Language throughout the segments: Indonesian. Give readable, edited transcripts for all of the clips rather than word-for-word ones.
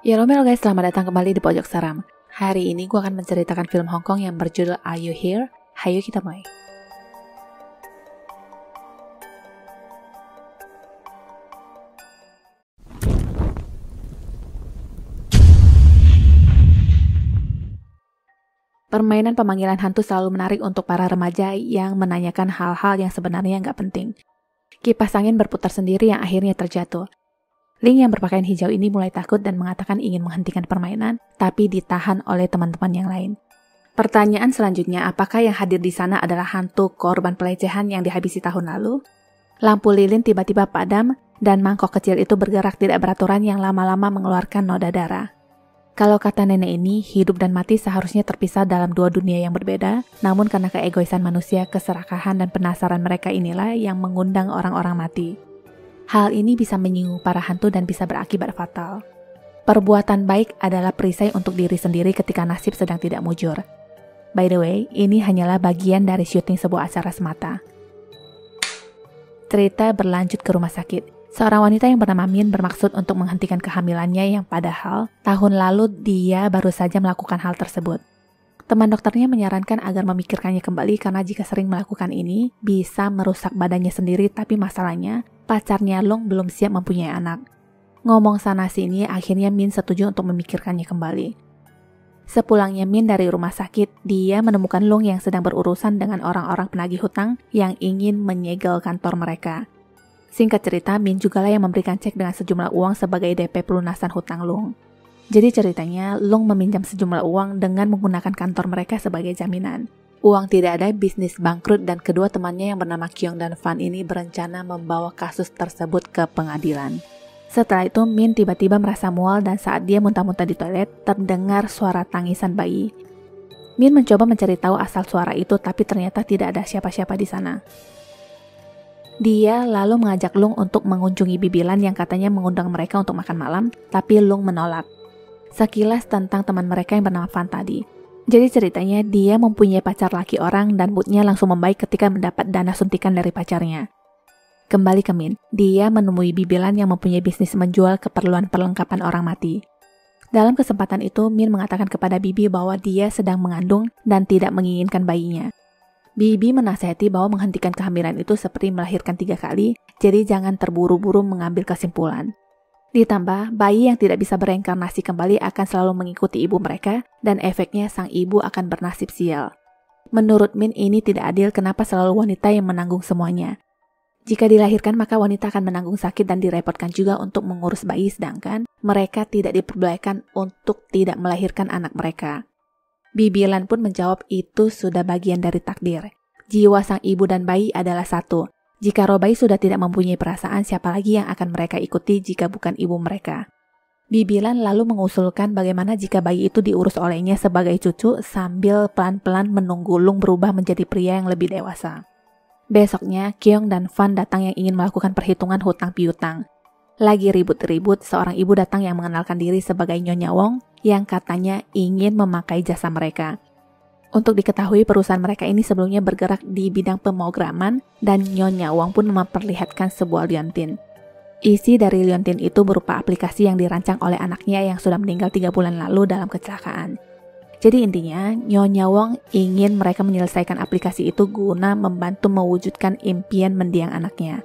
Ya Romel guys, selamat datang kembali di Pojok Seram. Hari ini gue akan menceritakan film Hong Kong yang berjudul Are You Here? Hayo kita mulai. Permainan pemanggilan hantu selalu menarik untuk para remaja yang menanyakan hal-hal yang sebenarnya nggak penting. Kipas angin berputar sendiri yang akhirnya terjatuh. Ling yang berpakaian hijau ini mulai takut dan mengatakan ingin menghentikan permainan, tapi ditahan oleh teman-teman yang lain. Pertanyaan selanjutnya, apakah yang hadir di sana adalah hantu korban pelecehan yang dihabisi tahun lalu? Lampu lilin tiba-tiba padam, dan mangkok kecil itu bergerak tidak beraturan yang lama-lama mengeluarkan noda darah. Kalau kata nenek ini, hidup dan mati seharusnya terpisah dalam dua dunia yang berbeda, namun karena keegoisan manusia, keserakahan dan penasaran mereka inilah yang mengundang orang-orang mati. Hal ini bisa menyinggung para hantu dan bisa berakibat fatal. Perbuatan baik adalah perisai untuk diri sendiri ketika nasib sedang tidak mujur. By the way, ini hanyalah bagian dari syuting sebuah acara semata. Cerita berlanjut ke rumah sakit. Seorang wanita yang bernama Min bermaksud untuk menghentikan kehamilannya yang padahal tahun lalu dia baru saja melakukan hal tersebut. Teman dokternya menyarankan agar memikirkannya kembali karena jika sering melakukan ini bisa merusak badannya sendiri, tapi masalahnya pacarnya Long belum siap mempunyai anak. Ngomong sana sini akhirnya Min setuju untuk memikirkannya kembali. Sepulangnya Min dari rumah sakit, dia menemukan Long yang sedang berurusan dengan orang-orang penagih hutang yang ingin menyegel kantor mereka. Singkat cerita, Min jugalah yang memberikan cek dengan sejumlah uang sebagai DP pelunasan hutang Long. Jadi ceritanya, Long meminjam sejumlah uang dengan menggunakan kantor mereka sebagai jaminan. Uang tidak ada, bisnis bangkrut, dan kedua temannya yang bernama Kyung dan Fan ini berencana membawa kasus tersebut ke pengadilan. Setelah itu, Min tiba-tiba merasa mual dan saat dia muntah-muntah di toilet, terdengar suara tangisan bayi. Min mencoba mencari tahu asal suara itu, tapi ternyata tidak ada siapa-siapa di sana. Dia lalu mengajak Long untuk mengunjungi Bibilan yang katanya mengundang mereka untuk makan malam, tapi Long menolak. Sekilas tentang teman mereka yang bernama Fan tadi. Jadi ceritanya dia mempunyai pacar laki orang dan moodnya langsung membaik ketika mendapat dana suntikan dari pacarnya. Kembali ke Min, dia menemui Bibilan yang mempunyai bisnis menjual keperluan perlengkapan orang mati. Dalam kesempatan itu, Min mengatakan kepada Bibi bahwa dia sedang mengandung dan tidak menginginkan bayinya. Bibi menasihati bahwa menghentikan kehamilan itu seperti melahirkan 3 kali, jadi jangan terburu-buru mengambil kesimpulan. Ditambah, bayi yang tidak bisa bereinkarnasi kembali akan selalu mengikuti ibu mereka, dan efeknya sang ibu akan bernasib sial. Menurut Min, ini tidak adil kenapa selalu wanita yang menanggung semuanya. Jika dilahirkan, maka wanita akan menanggung sakit dan direpotkan juga untuk mengurus bayi, sedangkan mereka tidak diperbolehkan untuk tidak melahirkan anak mereka. Bibilan pun menjawab itu sudah bagian dari takdir. Jiwa sang ibu dan bayi adalah satu. Jika roh bayi sudah tidak mempunyai perasaan, siapa lagi yang akan mereka ikuti jika bukan ibu mereka? Bibilan lalu mengusulkan bagaimana jika bayi itu diurus olehnya sebagai cucu sambil pelan-pelan menunggu Long berubah menjadi pria yang lebih dewasa. Besoknya, Kyung dan Fan datang yang ingin melakukan perhitungan hutang piutang. Lagi ribut-ribut, seorang ibu datang yang mengenalkan diri sebagai Nyonya Wong yang katanya ingin memakai jasa mereka. Untuk diketahui, perusahaan mereka ini sebelumnya bergerak di bidang pemrograman dan Nyonya Wong pun memperlihatkan sebuah liontin. Isi dari liontin itu berupa aplikasi yang dirancang oleh anaknya yang sudah meninggal 3 bulan lalu dalam kecelakaan. Jadi intinya, Nyonya Wong ingin mereka menyelesaikan aplikasi itu guna membantu mewujudkan impian mendiang anaknya.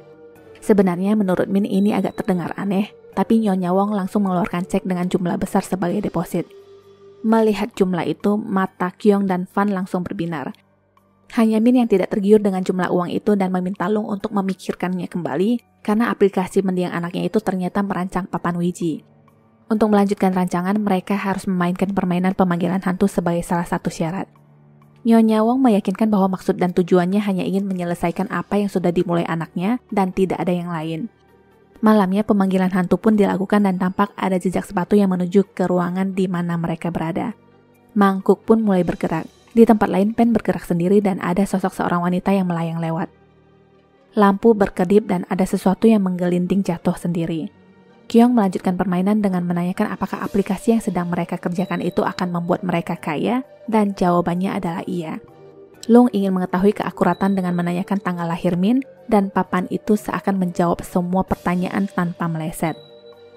Sebenarnya menurut Min ini agak terdengar aneh, tapi Nyonya Wong langsung mengeluarkan cek dengan jumlah besar sebagai deposit. Melihat jumlah itu, mata Kyung dan Fan langsung berbinar. Hanya Min yang tidak tergiur dengan jumlah uang itu dan meminta Long untuk memikirkannya kembali karena aplikasi mendiang anaknya itu ternyata merancang papan Ouija. Untuk melanjutkan rancangan, mereka harus memainkan permainan pemanggilan hantu sebagai salah satu syarat. Nyonya Wong meyakinkan bahwa maksud dan tujuannya hanya ingin menyelesaikan apa yang sudah dimulai anaknya dan tidak ada yang lain. Malamnya pemanggilan hantu pun dilakukan dan tampak ada jejak sepatu yang menuju ke ruangan di mana mereka berada. Mangkuk pun mulai bergerak. Di tempat lain pen bergerak sendiri dan ada sosok seorang wanita yang melayang lewat. Lampu berkedip dan ada sesuatu yang menggelinding jatuh sendiri. Kyung melanjutkan permainan dengan menanyakan apakah aplikasi yang sedang mereka kerjakan itu akan membuat mereka kaya, dan jawabannya adalah iya. Long ingin mengetahui keakuratan dengan menanyakan tanggal lahir Min, dan papan itu seakan menjawab semua pertanyaan tanpa meleset.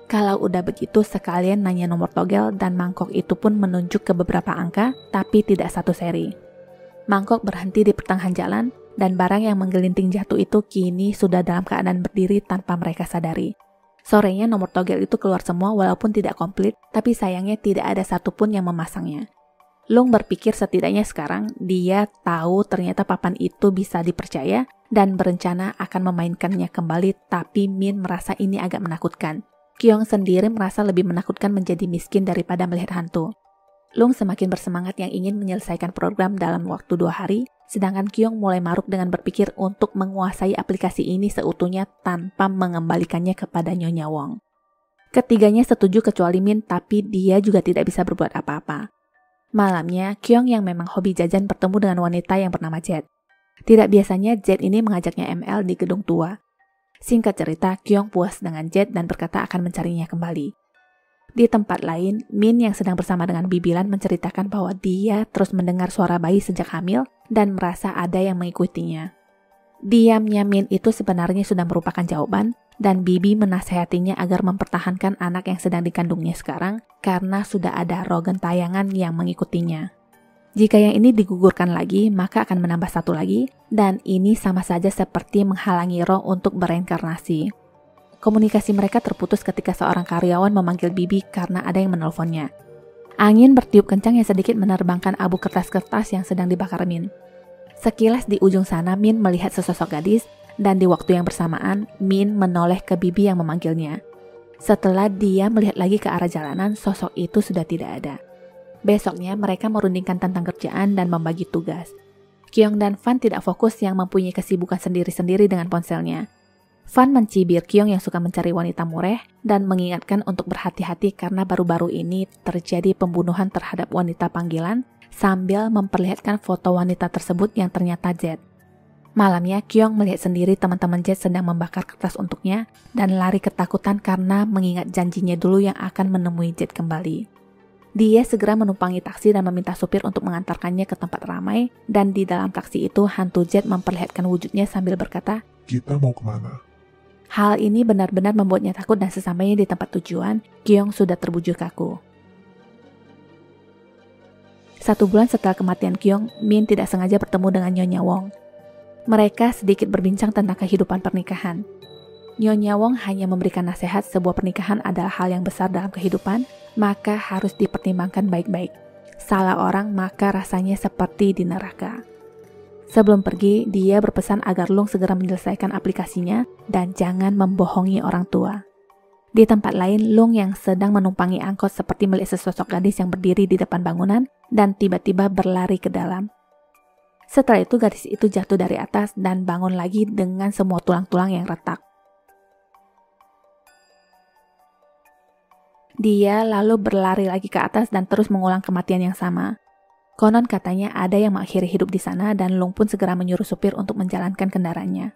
Kalau udah begitu, sekalian nanya nomor togel dan mangkok itu pun menunjuk ke beberapa angka, tapi tidak satu seri. Mangkok berhenti di pertengahan jalan, dan barang yang menggelinting jatuh itu kini sudah dalam keadaan berdiri tanpa mereka sadari. Sorenya nomor togel itu keluar semua walaupun tidak komplit, tapi sayangnya tidak ada satupun yang memasangnya. Lung berpikir setidaknya sekarang dia tahu ternyata papan itu bisa dipercaya dan berencana akan memainkannya kembali, tapi Min merasa ini agak menakutkan. Kyung sendiri merasa lebih menakutkan menjadi miskin daripada melihat hantu. Lung semakin bersemangat yang ingin menyelesaikan program dalam waktu 2 hari, sedangkan Kyung mulai maruk dengan berpikir untuk menguasai aplikasi ini seutuhnya tanpa mengembalikannya kepada Nyonya Wong. Ketiganya setuju kecuali Min, tapi dia juga tidak bisa berbuat apa-apa. Malamnya, Kyung yang memang hobi jajan bertemu dengan wanita yang bernama Jet. Tidak biasanya Jet ini mengajaknya ML di gedung tua. Singkat cerita, Kyung puas dengan Jet dan berkata akan mencarinya kembali. Di tempat lain, Min yang sedang bersama dengan Bibilan menceritakan bahwa dia terus mendengar suara bayi sejak hamil dan merasa ada yang mengikutinya. Diamnya Min itu sebenarnya sudah merupakan jawaban, dan Bibi menasehatinya agar mempertahankan anak yang sedang dikandungnya sekarang karena sudah ada roh gentayangan yang mengikutinya. Jika yang ini digugurkan lagi, maka akan menambah satu lagi, dan ini sama saja seperti menghalangi roh untuk bereinkarnasi. Komunikasi mereka terputus ketika seorang karyawan memanggil Bibi karena ada yang menelponnya. Angin bertiup kencang yang sedikit menerbangkan abu kertas-kertas yang sedang dibakar Min. Sekilas di ujung sana Min melihat sesosok gadis, dan di waktu yang bersamaan Min menoleh ke Bibi yang memanggilnya. Setelah dia melihat lagi ke arah jalanan, sosok itu sudah tidak ada. Besoknya mereka merundingkan tentang kerjaan dan membagi tugas. Kyung dan Fan tidak fokus yang mempunyai kesibukan sendiri-sendiri dengan ponselnya. Fan mencibir Kyung yang suka mencari wanita mureh dan mengingatkan untuk berhati-hati karena baru-baru ini terjadi pembunuhan terhadap wanita panggilan sambil memperlihatkan foto wanita tersebut yang ternyata Jet. Malamnya Kyung melihat sendiri teman-teman Jet sedang membakar kertas untuknya dan lari ketakutan karena mengingat janjinya dulu yang akan menemui Jet kembali. Dia segera menumpangi taksi dan meminta supir untuk mengantarkannya ke tempat ramai, dan di dalam taksi itu hantu Jet memperlihatkan wujudnya sambil berkata, "Kita mau kemana?" Hal ini benar-benar membuatnya takut dan sesampainya di tempat tujuan, Kyung sudah terbujur kaku. 1 bulan setelah kematian Kyung, Min tidak sengaja bertemu dengan Nyonya Wong. Mereka sedikit berbincang tentang kehidupan pernikahan. Nyonya Wong hanya memberikan nasihat sebuah pernikahan adalah hal yang besar dalam kehidupan, maka harus dipertimbangkan baik-baik. Salah orang maka rasanya seperti di neraka. Sebelum pergi, dia berpesan agar Lung segera menyelesaikan aplikasinya dan jangan membohongi orang tua. Di tempat lain, Lung yang sedang menumpangi angkot seperti melihat sesosok gadis yang berdiri di depan bangunan dan tiba-tiba berlari ke dalam. Setelah itu gadis itu jatuh dari atas dan bangun lagi dengan semua tulang-tulang yang retak. Dia lalu berlari lagi ke atas dan terus mengulang kematian yang sama. Konon katanya ada yang mengakhiri hidup di sana dan Lung pun segera menyuruh supir untuk menjalankan kendaraannya.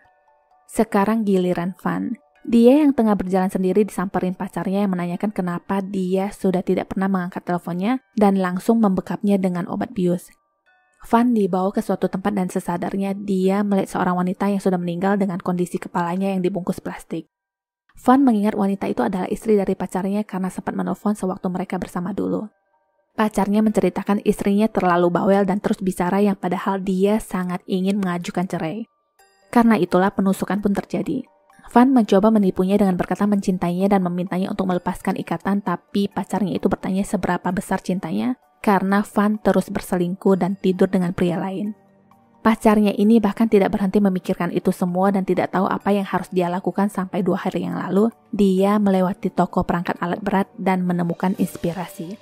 Sekarang giliran Fan. Dia yang tengah berjalan sendiri disamperin pacarnya yang menanyakan kenapa dia sudah tidak pernah mengangkat teleponnya dan langsung membekapnya dengan obat bius. Fan dibawa ke suatu tempat dan sesadarnya dia melihat seorang wanita yang sudah meninggal dengan kondisi kepalanya yang dibungkus plastik. Fan mengingat wanita itu adalah istri dari pacarnya karena sempat menelpon sewaktu mereka bersama dulu. Pacarnya menceritakan istrinya terlalu bawel dan terus bicara yang padahal dia sangat ingin mengajukan cerai. Karena itulah penusukan pun terjadi. Fan mencoba menipunya dengan berkata mencintainya dan memintanya untuk melepaskan ikatan, tapi pacarnya itu bertanya seberapa besar cintanya karena Fan terus berselingkuh dan tidur dengan pria lain. Pacarnya ini bahkan tidak berhenti memikirkan itu semua dan tidak tahu apa yang harus dia lakukan sampai 2 hari yang lalu, dia melewati toko perangkat alat berat dan menemukan inspirasi.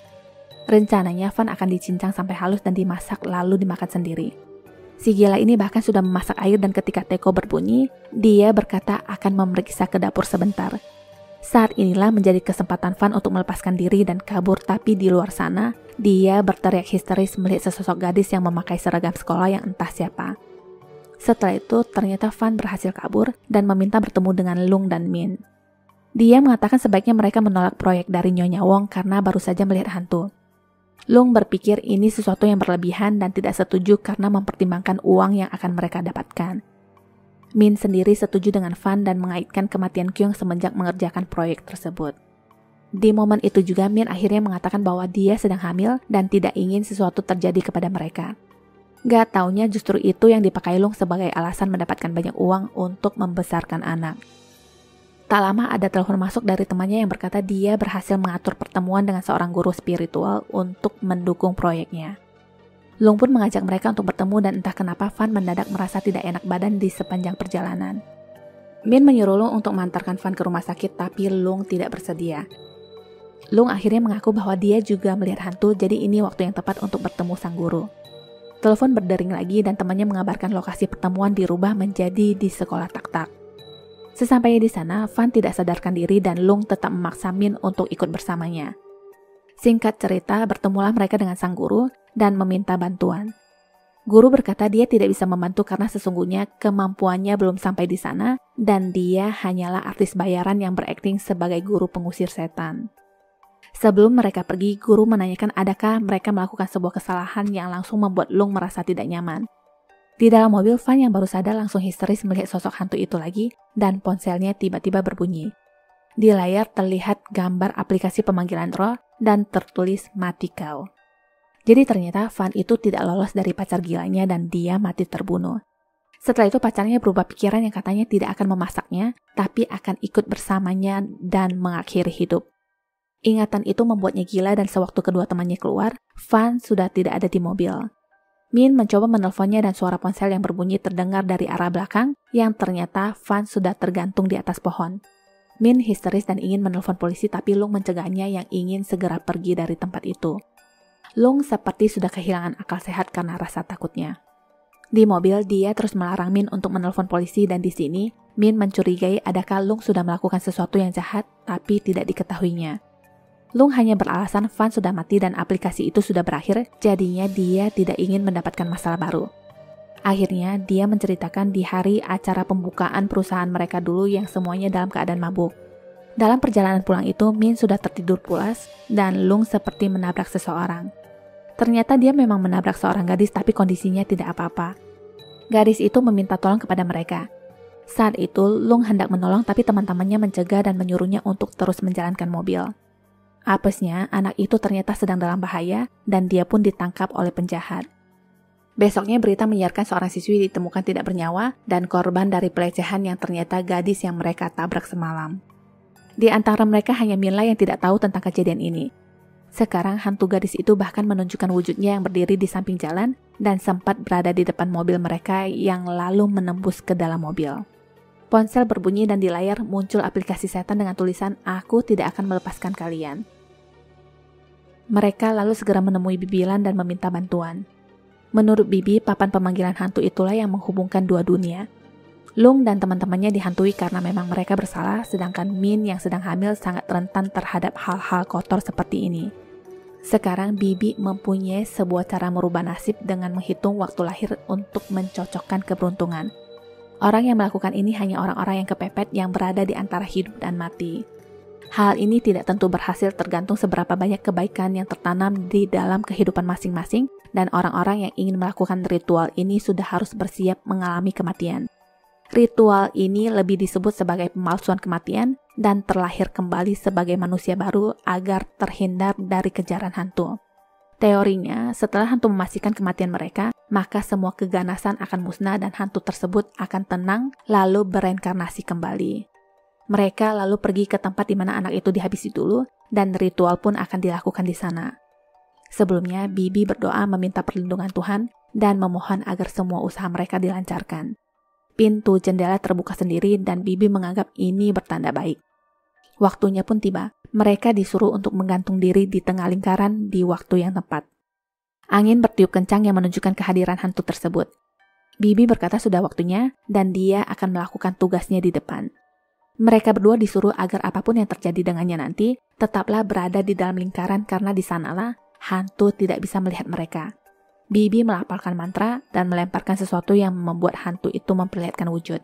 Rencananya Fan akan dicincang sampai halus dan dimasak lalu dimakan sendiri. Si gila ini bahkan sudah memasak air dan ketika teko berbunyi, dia berkata akan memeriksa ke dapur sebentar. Saat inilah menjadi kesempatan Fan untuk melepaskan diri dan kabur, tapi di luar sana, dia berteriak histeris melihat sesosok gadis yang memakai seragam sekolah yang entah siapa. Setelah itu, ternyata Fan berhasil kabur dan meminta bertemu dengan Lung dan Min. Dia mengatakan sebaiknya mereka menolak proyek dari Nyonya Wong karena baru saja melihat hantu. Lung berpikir ini sesuatu yang berlebihan dan tidak setuju karena mempertimbangkan uang yang akan mereka dapatkan. Min sendiri setuju dengan Fan dan mengaitkan kematian Kyung semenjak mengerjakan proyek tersebut. Di momen itu juga Min akhirnya mengatakan bahwa dia sedang hamil dan tidak ingin sesuatu terjadi kepada mereka. Gak taunya justru itu yang dipakai Lung sebagai alasan mendapatkan banyak uang untuk membesarkan anak. Tak lama ada telepon masuk dari temannya yang berkata dia berhasil mengatur pertemuan dengan seorang guru spiritual untuk mendukung proyeknya. Lung pun mengajak mereka untuk bertemu dan entah kenapa Fan mendadak merasa tidak enak badan di sepanjang perjalanan. Min menyuruh Lung untuk mengantarkan Fan ke rumah sakit tapi Lung tidak bersedia. Lung akhirnya mengaku bahwa dia juga melihat hantu, jadi ini waktu yang tepat untuk bertemu sang guru. Telepon berdering lagi dan temannya mengabarkan lokasi pertemuan dirubah menjadi di sekolah tak-tak. Sesampainya di sana, Fan tidak sadarkan diri dan Lung tetap memaksa Min untuk ikut bersamanya. Singkat cerita, bertemulah mereka dengan sang guru dan meminta bantuan. Guru berkata dia tidak bisa membantu karena sesungguhnya kemampuannya belum sampai di sana dan dia hanyalah artis bayaran yang berakting sebagai guru pengusir setan. Sebelum mereka pergi, guru menanyakan adakah mereka melakukan sebuah kesalahan yang langsung membuat Lung merasa tidak nyaman. Di dalam mobil, Fan yang baru sadar langsung histeris melihat sosok hantu itu lagi dan ponselnya tiba-tiba berbunyi. Di layar terlihat gambar aplikasi pemanggilan roh dan tertulis mati kau. Jadi ternyata Fan itu tidak lolos dari pacar gilanya dan dia mati terbunuh. Setelah itu pacarnya berubah pikiran yang katanya tidak akan memasaknya, tapi akan ikut bersamanya dan mengakhiri hidup. Ingatan itu membuatnya gila dan sewaktu kedua temannya keluar, Fan sudah tidak ada di mobil. Min mencoba menelponnya dan suara ponsel yang berbunyi terdengar dari arah belakang yang ternyata Fan sudah tergantung di atas pohon. Min histeris dan ingin menelpon polisi tapi Lung mencegahnya yang ingin segera pergi dari tempat itu. Lung seperti sudah kehilangan akal sehat karena rasa takutnya. Di mobil, dia terus melarang Min untuk menelpon polisi dan di sini, Min mencurigai adakah Lung sudah melakukan sesuatu yang jahat tapi tidak diketahuinya. Lung hanya beralasan Fan sudah mati dan aplikasi itu sudah berakhir, jadinya dia tidak ingin mendapatkan masalah baru. Akhirnya, dia menceritakan di hari acara pembukaan perusahaan mereka dulu yang semuanya dalam keadaan mabuk. Dalam perjalanan pulang itu, Min sudah tertidur pulas dan Lung seperti menabrak seseorang. Ternyata dia memang menabrak seorang gadis tapi kondisinya tidak apa-apa. Gadis itu meminta tolong kepada mereka. Saat itu, Lung hendak menolong tapi teman-temannya mencegah dan menyuruhnya untuk terus menjalankan mobil. Apesnya, anak itu ternyata sedang dalam bahaya dan dia pun ditangkap oleh penjahat. Besoknya berita menyiarkan seorang siswi ditemukan tidak bernyawa dan korban dari pelecehan yang ternyata gadis yang mereka tabrak semalam. Di antara mereka hanya Mila yang tidak tahu tentang kejadian ini. Sekarang hantu gadis itu bahkan menunjukkan wujudnya yang berdiri di samping jalan dan sempat berada di depan mobil mereka yang lalu menembus ke dalam mobil. Ponsel berbunyi dan di layar muncul aplikasi setan dengan tulisan "Aku tidak akan melepaskan kalian". Mereka lalu segera menemui Bibi Lan dan meminta bantuan. Menurut Bibi, papan pemanggilan hantu itulah yang menghubungkan dua dunia. Lung dan teman-temannya dihantui karena memang mereka bersalah, sedangkan Min yang sedang hamil sangat rentan terhadap hal-hal kotor seperti ini. Sekarang Bibi mempunyai sebuah cara merubah nasib dengan menghitung waktu lahir untuk mencocokkan keberuntungan. Orang yang melakukan ini hanya orang-orang yang kepepet yang berada di antara hidup dan mati. Hal ini tidak tentu berhasil tergantung seberapa banyak kebaikan yang tertanam di dalam kehidupan masing-masing dan orang-orang yang ingin melakukan ritual ini sudah harus bersiap mengalami kematian. Ritual ini lebih disebut sebagai pemalsuan kematian dan terlahir kembali sebagai manusia baru agar terhindar dari kejaran hantu. Teorinya, setelah hantu memastikan kematian mereka, maka semua keganasan akan musnah dan hantu tersebut akan tenang lalu bereinkarnasi kembali. Mereka lalu pergi ke tempat di mana anak itu dihabisi dulu dan ritual pun akan dilakukan di sana. Sebelumnya, Bibi berdoa meminta perlindungan Tuhan dan memohon agar semua usaha mereka dilancarkan. Pintu jendela terbuka sendiri dan Bibi menganggap ini bertanda baik. Waktunya pun tiba. Mereka disuruh untuk menggantung diri di tengah lingkaran di waktu yang tepat. Angin bertiup kencang yang menunjukkan kehadiran hantu tersebut. Bibi berkata sudah waktunya dan dia akan melakukan tugasnya di depan. Mereka berdua disuruh agar apapun yang terjadi dengannya nanti, tetaplah berada di dalam lingkaran karena di sanalah hantu tidak bisa melihat mereka. Bibi melafalkan mantra dan melemparkan sesuatu yang membuat hantu itu memperlihatkan wujud.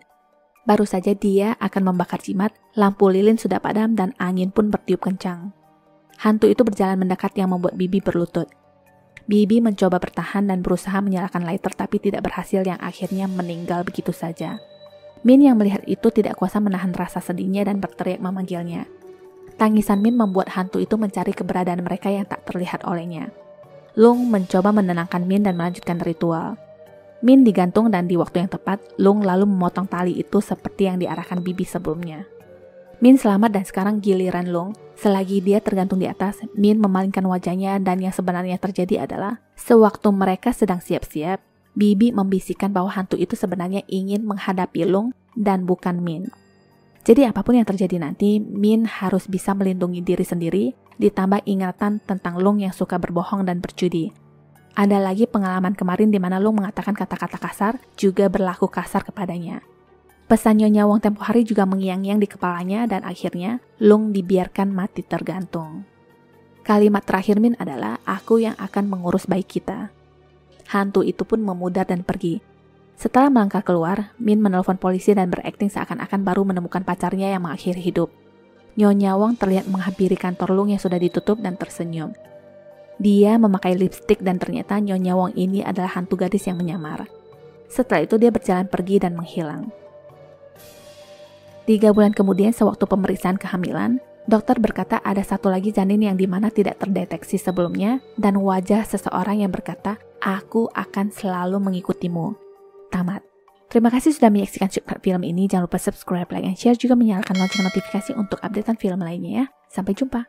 Baru saja dia akan membakar jimat, lampu lilin sudah padam dan angin pun bertiup kencang. Hantu itu berjalan mendekat yang membuat Bibi berlutut. Bibi mencoba bertahan dan berusaha menyalakan lighter tapi tidak berhasil yang akhirnya meninggal begitu saja. Min yang melihat itu tidak kuasa menahan rasa sedihnya dan berteriak memanggilnya. Tangisan Min membuat hantu itu mencari keberadaan mereka yang tak terlihat olehnya. Lung mencoba menenangkan Min dan melanjutkan ritual. Min digantung dan di waktu yang tepat, Lung lalu memotong tali itu seperti yang diarahkan Bibi sebelumnya. Min selamat dan sekarang giliran Lung. Selagi dia tergantung di atas, Min memalingkan wajahnya dan yang sebenarnya terjadi adalah sewaktu mereka sedang siap-siap, Bibi membisikkan bahwa hantu itu sebenarnya ingin menghadapi Lung dan bukan Min. Jadi apapun yang terjadi nanti, Min harus bisa melindungi diri sendiri, ditambah ingatan tentang Lung yang suka berbohong dan berjudi. Ada lagi pengalaman kemarin di mana Lung mengatakan kata-kata kasar, juga berlaku kasar kepadanya. Pesan Nyonya Wong tempo hari juga mengiang-iang di kepalanya dan akhirnya Lung dibiarkan mati tergantung. Kalimat terakhir Min adalah, aku yang akan mengurus bayi kita. Hantu itu pun memudar dan pergi. Setelah melangkah keluar, Min menelpon polisi dan berakting seakan-akan baru menemukan pacarnya yang mengakhiri hidup. Nyonya Wong terlihat menghampiri kantor Lung yang sudah ditutup dan tersenyum. Dia memakai lipstik dan ternyata Nyonya Wong ini adalah hantu gadis yang menyamar. Setelah itu dia berjalan pergi dan menghilang. 3 bulan kemudian sewaktu pemeriksaan kehamilan, dokter berkata ada satu lagi janin yang dimana tidak terdeteksi sebelumnya dan wajah seseorang yang berkata, aku akan selalu mengikutimu. Tamat. Terima kasih sudah menyaksikan Shortcut Film ini. Jangan lupa subscribe, like, dan share, juga menyalakan lonceng notifikasi untuk updatean film lainnya ya. Sampai jumpa.